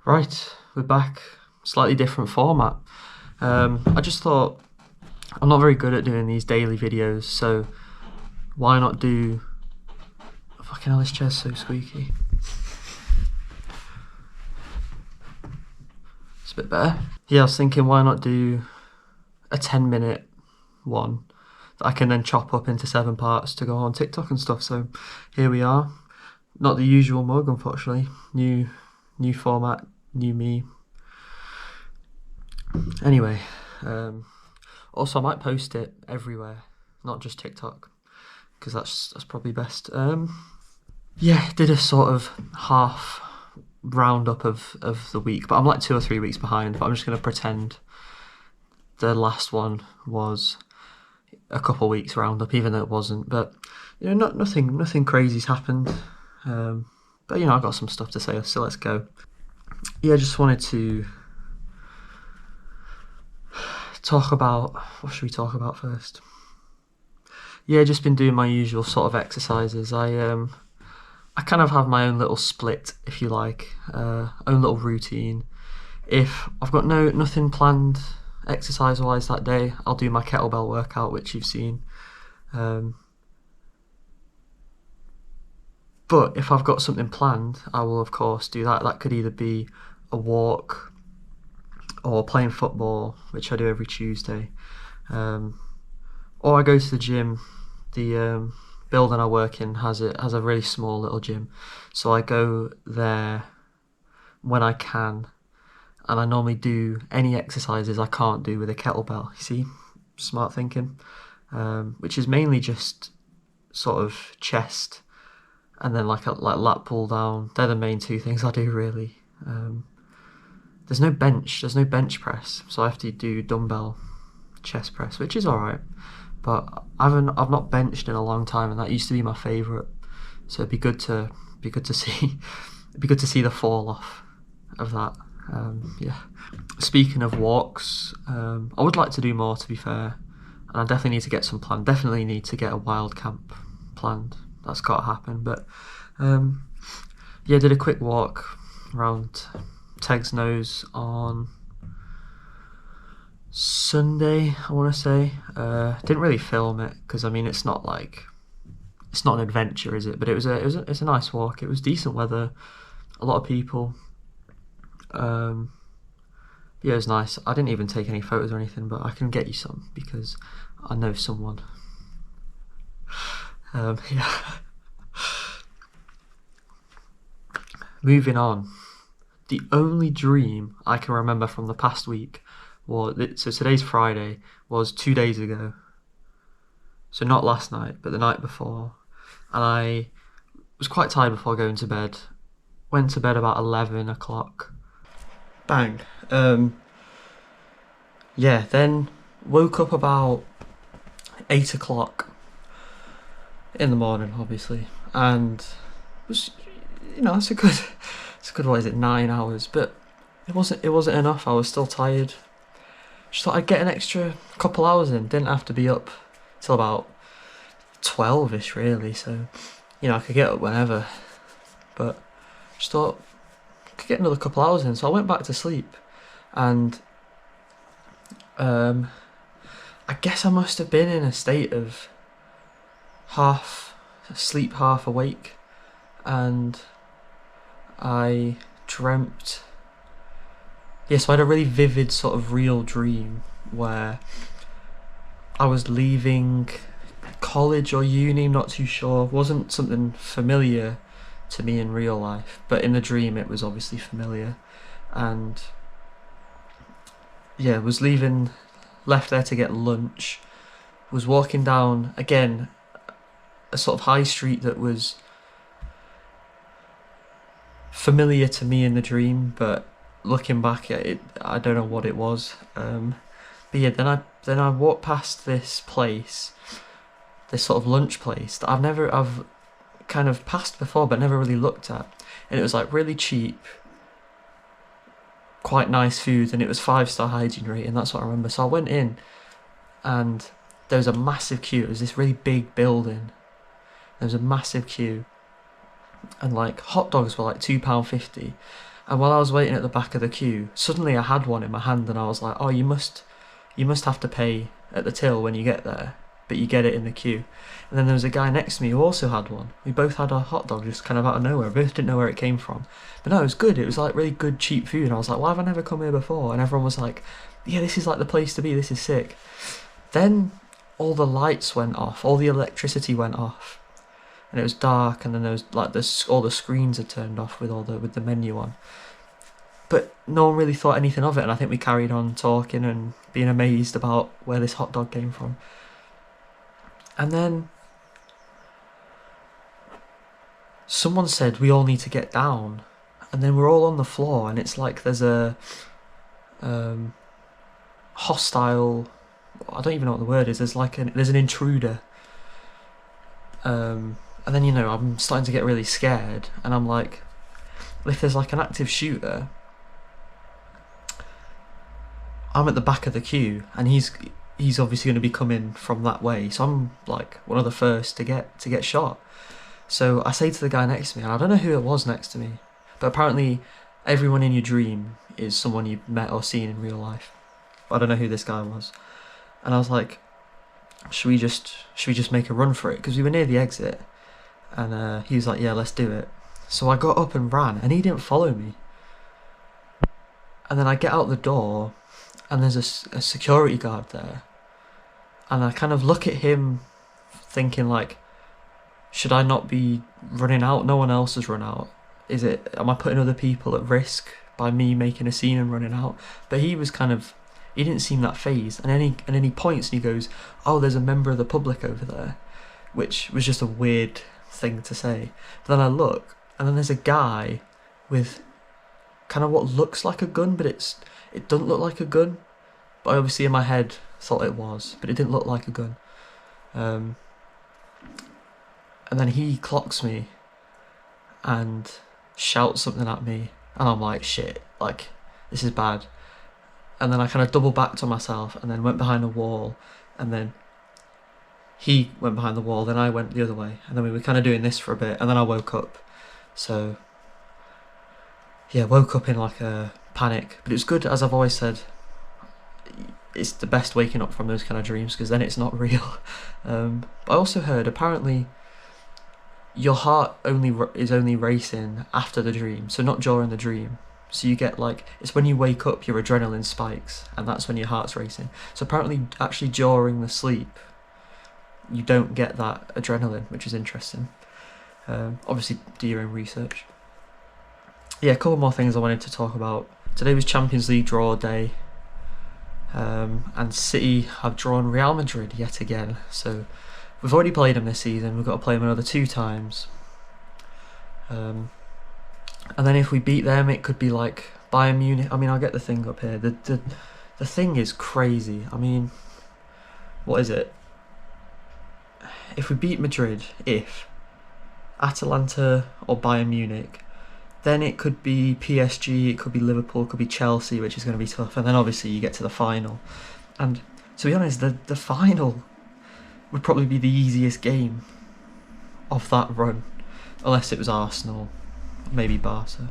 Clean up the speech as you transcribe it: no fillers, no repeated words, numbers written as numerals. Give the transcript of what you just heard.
Right, we're back. Slightly different format. I just thought I'm not very good at doing these daily videos, so why not do... Fucking hell, this chair's so squeaky. It's a bit better. Yeah, I was thinking why not do a 10-minute one that I can then chop up into 7 parts to go on TikTok and stuff. So here we are. Not the usual mug, unfortunately. New format, new me. Anyway, also I might post it everywhere, not just TikTok, because that's probably best. Yeah, did a sort of half roundup of the week, but I'm like 2 or 3 weeks behind, but I'm just going to pretend the last one was a couple weeks roundup, even though it wasn't. But you know, nothing crazy's happened. But you know, I've got some stuff to say, so let's go. Yeah, I just wanted to talk about, what should we talk about first? Yeah, just been doing my usual sort of exercises. I kind of have my own little split, if you like, own little routine. If I've got nothing planned exercise-wise that day, I'll do my kettlebell workout, which you've seen. But if I've got something planned, I will of course do that. That could either be a walk or playing football, which I do every Tuesday, or I go to the gym. The building I work in has a really small little gym, so I go there when I can, and I normally do any exercises I can't do with a kettlebell. You see, smart thinking, which is mainly just sort of chest, and then like lat pull down. They're the main 2 things I do really. There's no bench press, so I have to do dumbbell chest press, which is alright. But I've not benched in a long time, and that used to be my favourite. So it'd be good to see the fall off of that. Yeah. Speaking of walks, I would like to do more, to be fair, and I definitely need to get some planned. Definitely need to get a wild camp planned. That's got to happen. But yeah, did a quick walk around Teg's Nose on Sunday, I want to say. Didn't really film it because I mean it's not an adventure, is it? But it's a nice walk. It was decent weather, a lot of people. Yeah, it was nice. I didn't even take any photos or anything, but I can get you some because I know someone. Yeah. Moving on. The only dream I can remember from the past week was, so today's Friday, was 2 days ago. So not last night, but the night before. And I was quite tired before going to bed. Went to bed about 11 o'clock. Bang. Yeah, then woke up about 8 o'clock in the morning, obviously. And was, you know, it's a good, what is it, 9 hours? But it wasn't enough. I was still tired. Just thought I'd get an extra couple hours in. Didn't have to be up till about 12ish really, so you know, I could get up whenever, but just thought I could get another couple hours in. So I went back to sleep, and I guess I must have been in a state of half asleep, half awake, and I dreamt. Yeah, so I had a really vivid sort of real dream where I was leaving college or uni, not too sure. It wasn't something familiar to me in real life, but in the dream it was obviously familiar. And yeah, was left there to get lunch, was walking down, again, a sort of high street that was familiar to me in the dream, but looking back at it, I don't know what it was. But yeah, then I walked past this place, this sort of lunch place that I've kind of passed before but never really looked at, and it was like really cheap, quite nice food, and it was 5-star hygiene rating. That's what I remember. So I went in, and there was a massive queue. It was this really big building. There was a massive queue, and like hot dogs were like £2.50. And while I was waiting at the back of the queue, suddenly I had one in my hand, and I was like, "Oh, you must have to pay at the till when you get there, but you get it in the queue." And then there was a guy next to me who also had one. We both had a hot dog just kind of out of nowhere. We both didn't know where it came from. But no, it was good. It was like really good, cheap food. And I was like, why have I never come here before? And everyone was like, yeah, this is like the place to be. This is sick. Then all the lights went off. All the electricity went off. And it was dark. And then there was like all the screens had turned off with the menu on. But no one really thought anything of it. And I think we carried on talking and being amazed about where this hot dog came from. And then someone said we all need to get down, and then we're all on the floor, and it's like there's a hostile, I don't even know what the word is, there's an intruder, and then I'm starting to get really scared, and I'm like, if there's like an active shooter, I'm at the back of the queue, and he's obviously going to be coming from that way, so I'm like one of the first to get shot. So I say to the guy next to me, and I don't know who it was next to me, but apparently everyone in your dream is someone you've met or seen in real life. I don't know who this guy was. And I was like, should we just make a run for it? Because we were near the exit. And he was like, yeah, let's do it. So I got up and ran, and he didn't follow me. And then I get out the door, and there's a security guard there. And I kind of look at him thinking like, should I not be running out? No one else has run out. Am I putting other people at risk by me making a scene and running out? But he didn't seem that fazed. And then he points and he goes, oh, there's a member of the public over there, which was just a weird thing to say. But then I look, and then there's a guy with kind of what looks like a gun, but it doesn't look like a gun. But I obviously in my head thought it was, but it didn't look like a gun. And then he clocks me and shouts something at me, and I'm like, shit, like, this is bad. And then I kind of double backed on myself, and then went behind a wall, and then he went behind the wall, then I went the other way, and then we were kind of doing this for a bit, and then I woke up. So, yeah, woke up in like a panic, but it was good, as I've always said, it's the best waking up from those kind of dreams, because then it's not real. But I also heard, apparently, your heart is only racing after the dream, so not during the dream. So you get it's when you wake up, your adrenaline spikes, and that's when your heart's racing. So apparently, actually during the sleep, you don't get that adrenaline, which is interesting. Obviously, do your own research. Yeah, a couple more things I wanted to talk about. Today was Champions League draw day, and City have drawn Real Madrid yet again. So we've already played them this season. We've got to play them another 2 times. And then if we beat them, it could be like Bayern Munich. I mean, I'll get the thing up here. The thing is crazy. I mean, what is it? If we beat Madrid, Atalanta or Bayern Munich, then it could be PSG, it could be Liverpool, it could be Chelsea, which is going to be tough. And then obviously you get to the final. And to be honest, the final would probably be the easiest game of that run, unless it was Arsenal, maybe Barca.